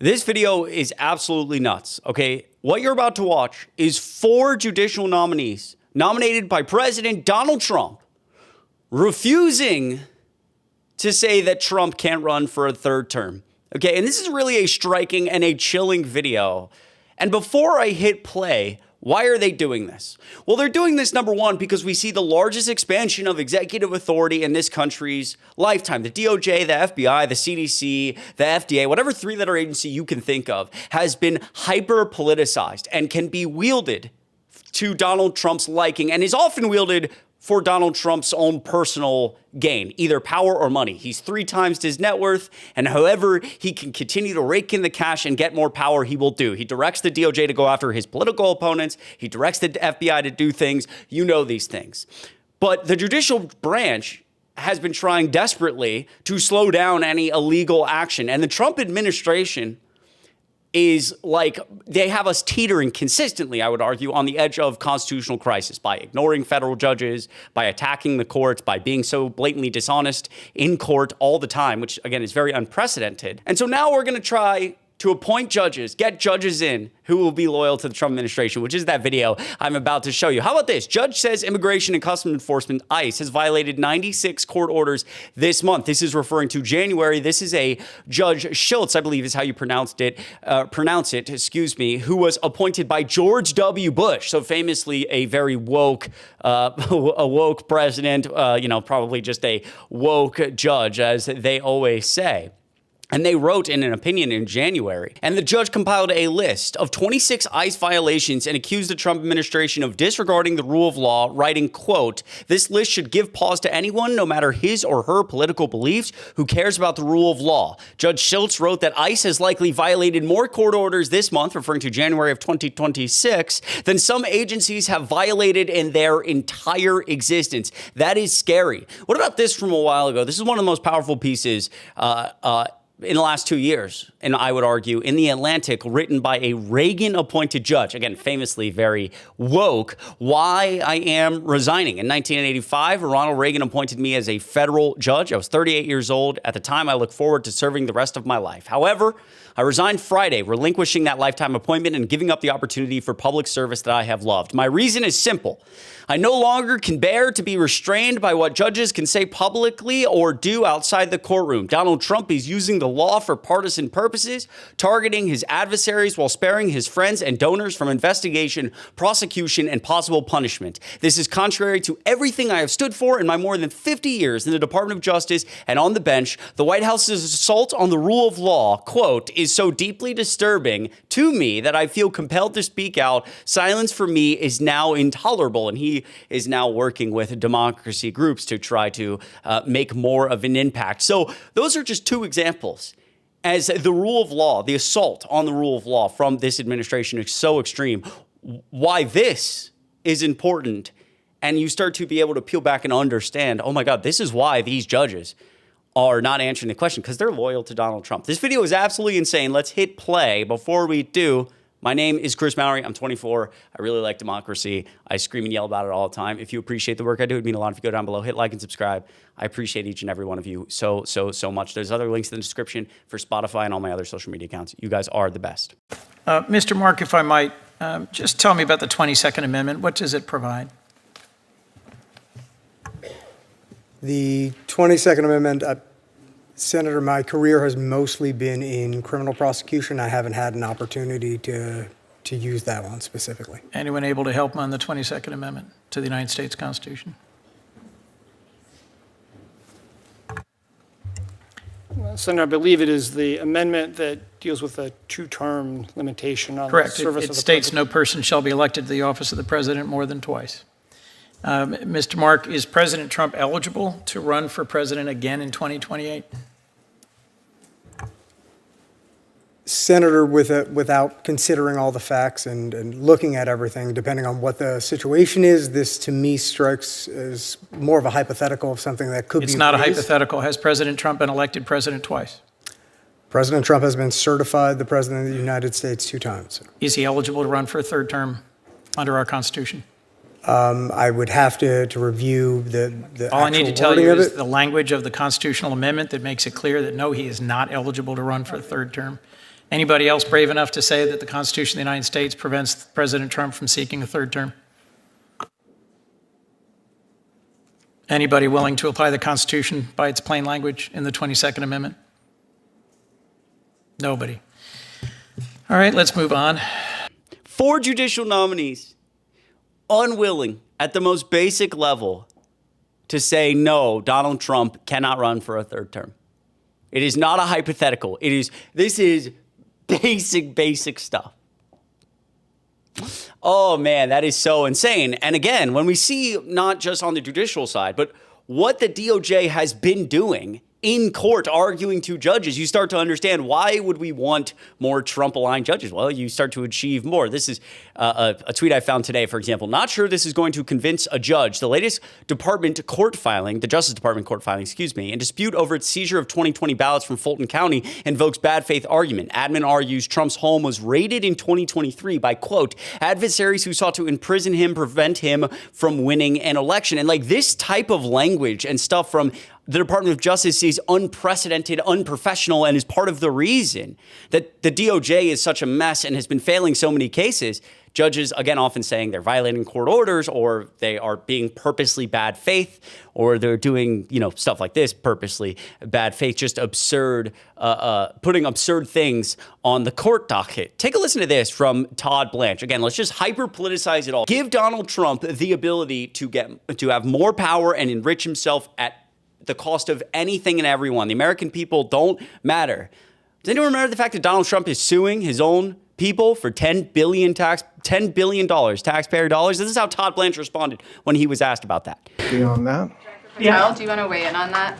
This video is absolutely nuts, okay? What you're about to watch is 4 judicial nominees nominated by President Donald Trump refusing to say that Trump can't run for a third term, okay? And this is really a striking and a chilling video. And before I hit play, why are they doing this? Well, they're doing this, number one, because we see the largest expansion of executive authority in this country's lifetime. The DOJ, the FBI, the CDC, the FDA, whatever 3-letter agency you can think of, has been hyper-politicized and can be wielded to Donald Trump's liking and is often wielded for Donald Trump's own personal gain, either power or money. He's 3 times his net worth, and however he can continue to rake in the cash and get more power, he will do. He directs the DOJ to go after his political opponents. He directs the FBI to do things. You know these things. But the judicial branch has been trying desperately to slow down any illegal action. And the Trump administration is like, they have us teetering consistently, I would argue, on the edge of constitutional crisis by ignoring federal judges, by attacking the courts, by being so blatantly dishonest in court all the time, which again is very unprecedented. And so now we're going to try to appoint judges, get judges in who will be loyal to the Trump administration, which is that video I'm about to show you. How about this? Judge says Immigration and Customs Enforcement, ICE, has violated 96 court orders this month. This is referring to January. This is a Judge Schultz, I believe is how you pronounce it, who was appointed by George W. Bush. So famously a very woke, president, probably just a woke judge, as they always say. And they wrote in an opinion in January, and the judge compiled a list of 26 ICE violations and accused the Trump administration of disregarding the rule of law, writing, quote, "This list should give pause to anyone, no matter his or her political beliefs, who cares about the rule of law." Judge Schultz wrote that ICE has likely violated more court orders this month, referring to January of 2026, than some agencies have violated in their entire existence. That is scary. What about this from a while ago? This is one of the most powerful pieces in the last 2 years, and I would argue, in The Atlantic, written by a Reagan-appointed judge, again, famously very woke, why I am resigning. In 1985, Ronald Reagan appointed me as a federal judge. I was 38 years old. At the time, I look forward to serving the rest of my life. However, I resigned Friday, relinquishing that lifetime appointment and giving up the opportunity for public service that I have loved. My reason is simple. I no longer can bear to be restrained by what judges can say publicly or do outside the courtroom. Donald Trump is using the law for partisan purposes, targeting his adversaries while sparing his friends and donors from investigation, prosecution, and possible punishment. This is contrary to everything I have stood for in my more than 50 years in the Department of Justice and on the bench. The White House's assault on the rule of law, quote, "is so deeply disturbing to me that I feel compelled to speak out. Silence for me is now intolerable." And he is now working with democracy groups to try to make more of an impact. So those are just 2 examples. As the rule of law, the assault on the rule of law from this administration is so extreme, why this is important. And you start to be able to peel back and understand, oh my God, this is why these judges are not answering the question, because they're loyal to Donald Trump. This video is absolutely insane. Let's hit play. Before we do, my name is Chris Mowrey. I'm 24. I really like democracy. I scream and yell about it all the time. If you appreciate the work I do, it'd mean a lot if you go down below, hit like and subscribe. I appreciate each and every one of you so much. There's other links in the description for Spotify and all my other social media accounts. You guys are the best. Mr. Mark, if I might, just tell me about the 22nd Amendment. What does it provide? The 22nd Amendment, Senator, my career has mostly been in criminal prosecution. I haven't had an opportunity to use that one specifically. Anyone able to help on the 22nd Amendment to the United States Constitution? Well, Senator, I believe it is the amendment that deals with a 2-term limitation on Correct. the service of it the states president. no person shall be elected to the office of the president more than twice. Mr. Mark, is President Trump eligible to run for president again in 2028? Senator, without considering all the facts and looking at everything, depending on what the situation is, this to me strikes as more of a hypothetical of something that could be. It's not a raised. hypothetical. Has President Trump been elected president twice? President Trump has been certified the President of the United States 2 times. Is he eligible to run for a 3rd term under our Constitution? I would have to review the All I need to actual tell you wording of is it. the language of the constitutional amendment that makes it clear that no, he is not eligible to run for a 3rd term. Anybody else brave enough to say that the Constitution of the United States prevents President Trump from seeking a third term? Anybody willing to apply the Constitution by its plain language in the 22nd Amendment? Nobody. All right, let's move on. 4 judicial nominees unwilling at the most basic level to say, no, Donald Trump cannot run for a third term. It is not a hypothetical. This is basic stuff. Oh man, that is so insane. And again, when we see not just on the judicial side, but what the DOJ has been doing in court arguing to judges, you start to understand why would we want more Trump-aligned judges? Well, you start to achieve more. This is a tweet I found today, for example. Not sure this is going to convince a judge. The latest department court filing, the Justice Department court filing, in dispute over its seizure of 2020 ballots from Fulton County invokes bad faith argument. Admin argues Trump's home was raided in 2023 by, quote, adversaries who sought to imprison him, prevent him from winning an election. And like this type of language and stuff from the Department of Justice is unprecedented, unprofessional, and is part of the reason that the DOJ is such a mess and has been failing so many cases. Judges, again, often saying they're violating court orders or they are being purposely bad faith or they're doing, stuff like this, purposely bad faith, just absurd, putting absurd things on the court docket. Take a listen to this from Todd Blanche. Again, let's just hyper-politicize it all. Give Donald Trump the ability to have more power and enrich himself at the cost of anything and everyone. The American people don't matter. Does anyone remember the fact that Donald Trump is suing his own people for $10 billion taxpayer dollars? This is how Todd Blanche responded when he was asked about that. Beyond that? Yeah. Do you want to weigh in on that?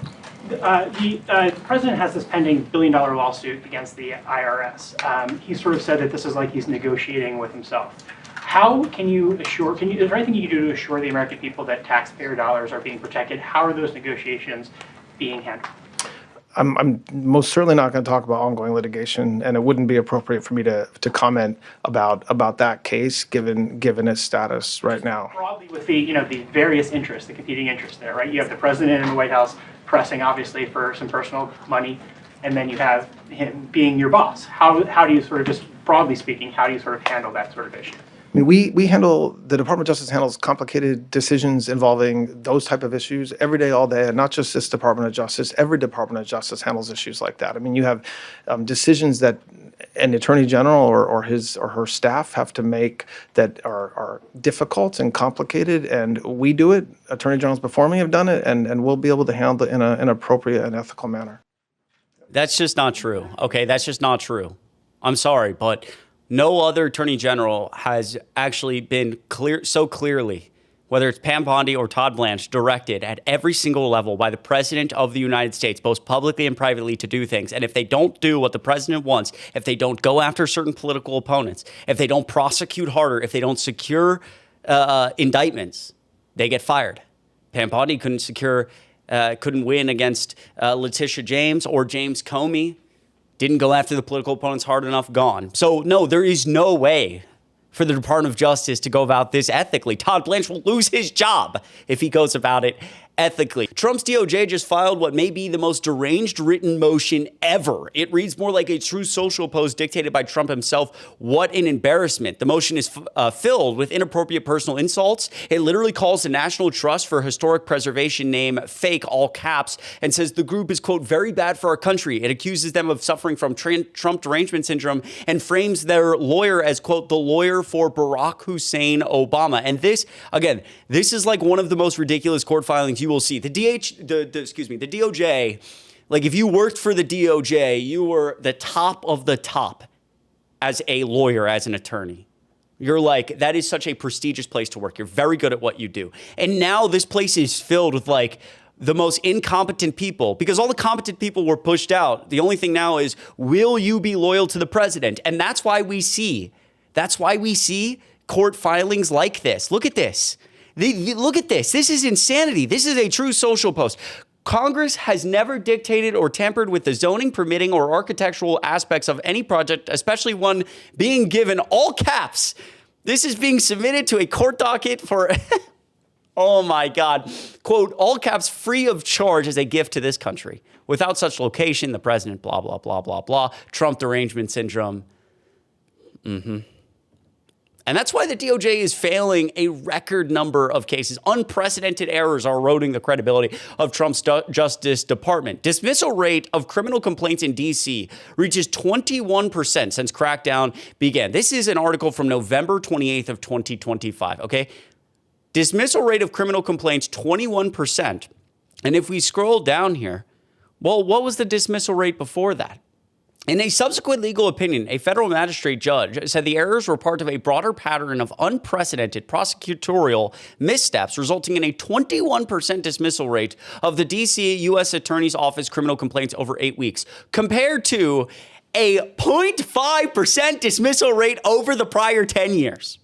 The president has this pending billion-dollar lawsuit against the IRS. He sort of said that this is like he's negotiating with himself. How can you assure, is there anything you can do to assure the American people that taxpayer dollars are being protected? How are those negotiations being handled? I'm most certainly not going to talk about ongoing litigation, and it wouldn't be appropriate for me to comment about that case given its status right now. Broadly with the the various interests, the competing interests there, right? You have the president in the White House pressing obviously for some personal money, and then you have him being your boss. How do you sort of, just broadly speaking, how do you sort of handle that sort of issue? I mean, the Department of Justice handles complicated decisions involving those type of issues every day, all day, and not just this Department of Justice. Every Department of Justice handles issues like that. I mean, you have decisions that an attorney general or his or her staff have to make that are difficult and complicated, and we do it. Attorney generals before me have done it, and we'll be able to handle it in an appropriate and ethical manner. That's just not true. Okay, that's just not true. I'm sorry, but no other attorney general has actually been so clearly, whether it's Pam Bondi or Todd Blanche, directed at every single level by the president of the United States, both publicly and privately, to do things. And if they don't do what the president wants, if they don't go after certain political opponents, if they don't prosecute harder, if they don't secure indictments, they get fired. Pam Bondi couldn't win against Letitia James or James Comey. Didn't go after the political opponents hard enough, gone. So no, there is no way for the Department of Justice to go about this ethically. Todd Blanche will lose his job if he goes about it ethically. Trump's DOJ just filed what may be the most deranged written motion ever. It reads more like a true social post dictated by Trump himself. What an embarrassment. The motion is filled with inappropriate personal insults. It literally calls the National Trust for Historic Preservation name fake, all caps, and says the group is, quote, very bad for our country. It accuses them of suffering from Trump derangement syndrome and frames their lawyer as, quote, the lawyer for Barack Hussein Obama. And this, again, this is like one of the most ridiculous court filings you will see. The DOJ, like if you worked for the DOJ, you were the top of the top as a lawyer, as an attorney. You're like, that is such a prestigious place to work. You're very good at what you do. And now this place is filled with like the most incompetent people, because all the competent people were pushed out. The only thing now is, will you be loyal to the president? And that's why we see court filings like this. Look at this. Look at this. This is insanity. This is a true social post. Congress has never dictated or tampered with the zoning, permitting, or architectural aspects of any project, especially one being given all caps. This is being submitted to a court docket for Oh my God. Quote, all caps, free of charge as a gift to this country. Without such location, the president, blah, blah, blah, blah, blah. Trump derangement syndrome. And that's why the DOJ is failing a record number of cases. Unprecedented errors are eroding the credibility of Trump's Justice Department. Dismissal rate of criminal complaints in D.C. reaches 21% since crackdown began. This is an article from November 28th of 2025, okay? Dismissal rate of criminal complaints, 21%. And if we scroll down here, well, what was the dismissal rate before that? In a subsequent legal opinion, a federal magistrate judge said the errors were part of a broader pattern of unprecedented prosecutorial missteps, resulting in a 21% dismissal rate of the D.C. U.S. Attorney's Office criminal complaints over 8 weeks, compared to a 0.5% dismissal rate over the prior 10 years.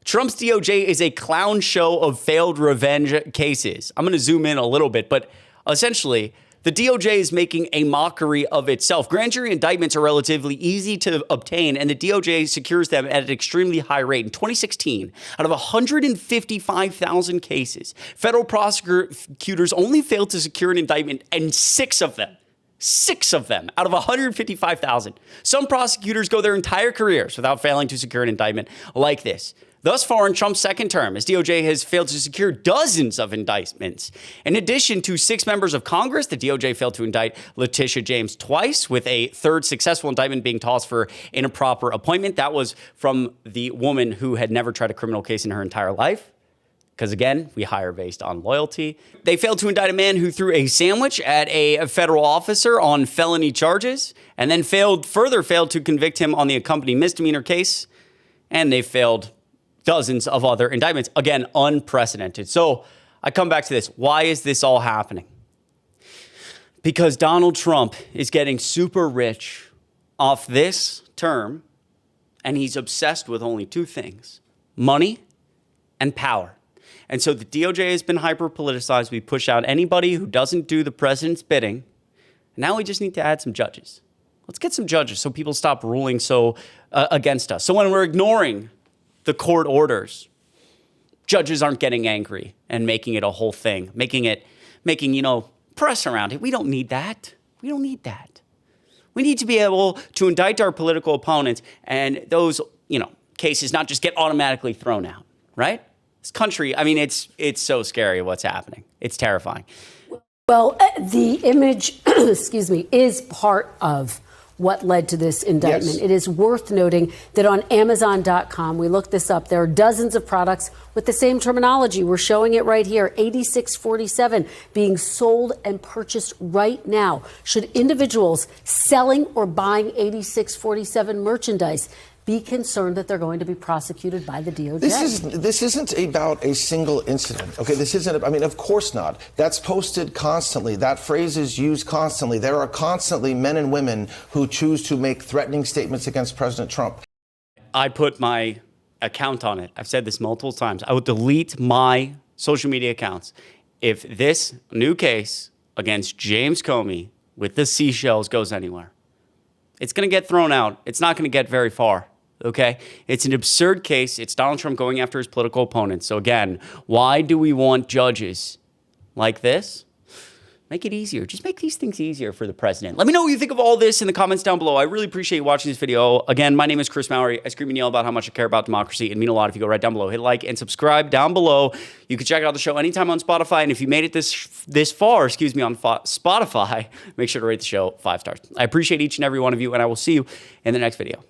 Trump's DOJ is a clown show of failed revenge cases. I'm going to zoom in a little bit, but essentially, the DOJ is making a mockery of itself. Grand jury indictments are relatively easy to obtain, and the DOJ secures them at an extremely high rate. In 2016, out of 155,000 cases, federal prosecutors only failed to secure an indictment in 6 of them. 6 of them out of 155,000. Some prosecutors go their entire careers without failing to secure an indictment like this. Thus far in Trump's second term, his DOJ has failed to secure dozens of indictments. In addition to 6 members of Congress, the DOJ failed to indict Letitia James twice, with a third successful indictment being tossed for improper appointment. That was from the woman who had never tried a criminal case in her entire life. Because again, we hire based on loyalty. They failed to indict a man who threw a sandwich at a federal officer on felony charges, and then further failed to convict him on the accompanying misdemeanor case. And they failed dozens of other indictments. Again, unprecedented. So I come back to this. Why is this all happening? Because Donald Trump is getting super rich off this term, and he's obsessed with only 2 things: money and power. And so the DOJ has been hyper-politicized. We push out anybody who doesn't do the president's bidding. Now we just need to add some judges. Let's get some judges so people stop ruling so against us. So when we're ignoring the court orders, judges aren't getting angry and making it a whole thing, making press around it. We don't need that. We don't need that. We need to be able to indict our political opponents, and those, cases not just get automatically thrown out, right? This country, I mean, it's so scary what's happening. It's terrifying. Well, the image, is part of what led to this indictment. Yes. It is worth noting that on Amazon.com, we looked this up, there are dozens of products with the same terminology. We're showing it right here, 8647 being sold and purchased right now. Should individuals selling or buying 8647 merchandise be concerned that they're going to be prosecuted by the DOJ? This isn't about a single incident. Okay, this isn't, of course not. That's posted constantly. That phrase is used constantly. There are constantly men and women who choose to make threatening statements against President Trump. I put my account on it. I've said this multiple times. I will delete my social media accounts if this new case against James Comey with the seashells goes anywhere. It's going to get thrown out. It's not going to get very far. Okay? It's an absurd case. It's Donald Trump going after his political opponents. So again, why do we want judges like this? Make it easier. Just make these things easier for the president. Let me know what you think of all this in the comments down below. I really appreciate you watching this video. Again, my name is Chris Mowrey. I scream and yell about how much I care about democracy. It'd mean a lot if you go right down below. Hit like and subscribe down below. You can check out the show anytime on Spotify. And if you made it this far, on Spotify, make sure to rate the show 5 stars. I appreciate each and every one of you, and I will see you in the next video.